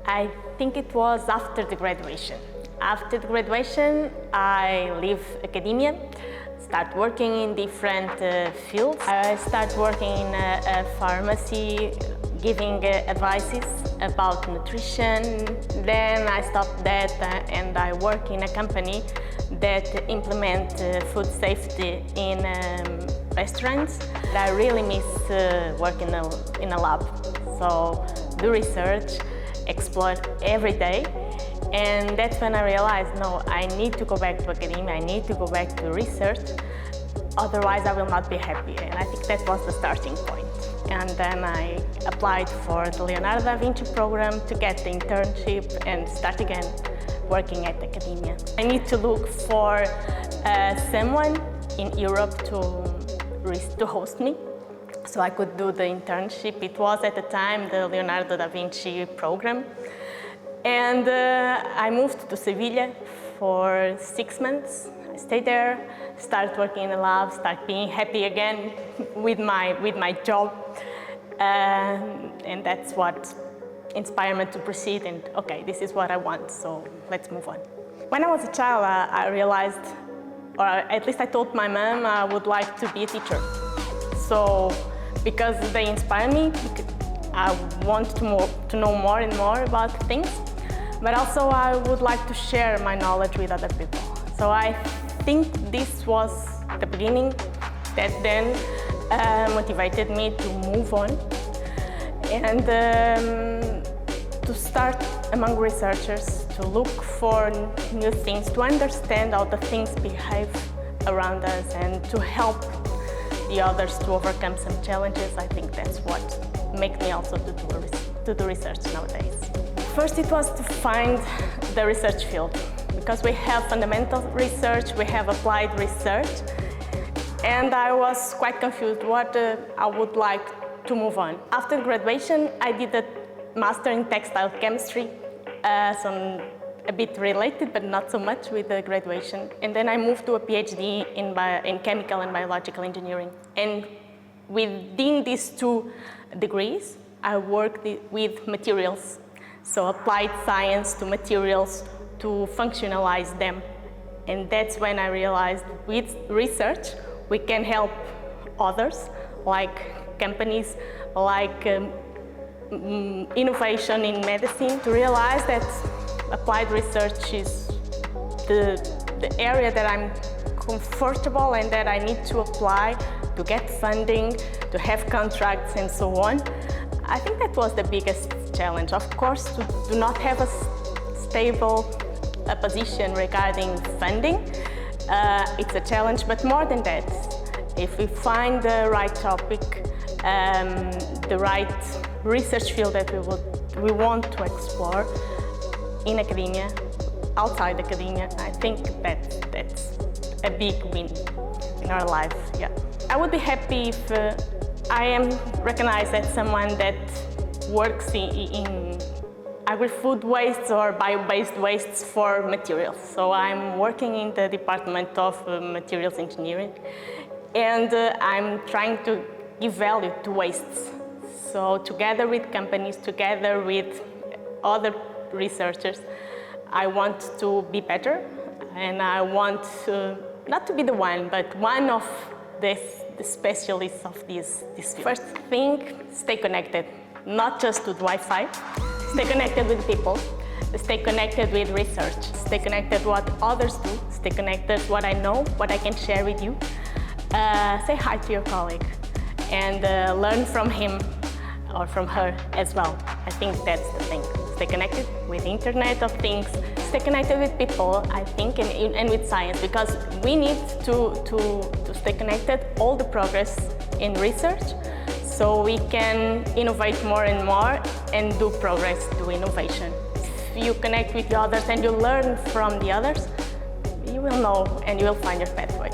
I think it was after the graduation. After the graduation, I leave academia, start working in different fields. I start working in a pharmacy, giving advices about nutrition. Then I stopped that and I work in a company that implement food safety in restaurants. I really miss working in a lab. So do research, explore every day. And that's when I realized, no, I need to go back to academia, I need to go back to research, otherwise I will not be happy. And I think that was the starting point. And then I applied for the Leonardo da Vinci program to get the internship and start again working at academia. I need to look for someone in Europe to host me, so I could do the internship. It was at the time the Leonardo da Vinci program. And I moved to Sevilla for 6 months. I stayed there, started working in the lab, started being happy again with my job. And that's what inspired me to proceed and, okay, this is what I want, so let's move on. When I was a child, I realized, or at least I told my mom I would like to be a teacher. So, because they inspire me, I want to know more and more about things, but also I would like to share my knowledge with other people. So I think this was the beginning that then motivated me to move on and to start among researchers, to look for new things, to understand how the things behave around us and to help the others to overcome some challenges. I think that's what makes me also to do research nowadays. First, it was to find the research field, because we have fundamental research, we have applied research, and I was quite confused what I would like to move on. After graduation, I did a master in textile chemistry, a bit related, but not so much with the graduation. And then I moved to a PhD in chemical and biological engineering. And within these 2 degrees, I worked with materials. So applied science to materials to functionalize them. And that's when I realized with research, we can help others, like companies, like innovation in medicine, to realize that applied research is the area that I'm comfortable and that I need to apply to get funding, to have contracts and so on. I think that was the biggest challenge. Of course, to do not have a stable position regarding funding, it's a challenge, but more than that, if we find the right topic, the right research field that we want to explore in academia, outside academia, I think that's a big win in our life. Yeah. I would be happy if I am recognized as someone that works in agri-food wastes or bio-based wastes for materials. So I'm working in the Department of Materials Engineering, and I'm trying to give value to wastes. So together with companies, together with other researchers, I want to be better, and I want not to be the one, but one of the specialists of this field. First thing, stay connected, not just with Wi-Fi. Stay connected with people, stay connected with research, stay connected with what others do, stay connected with what I know, what I can share with you. Say hi to your colleague and learn from him or from her as well. I think that's the thing. Stay connected with the Internet of Things, stay connected with people, I think, and with science, because we need to stay connected, all the progress in research, so we can innovate more and more and do progress, do innovation. If you connect with the others and you learn from the others, you will know and you will find your pathway.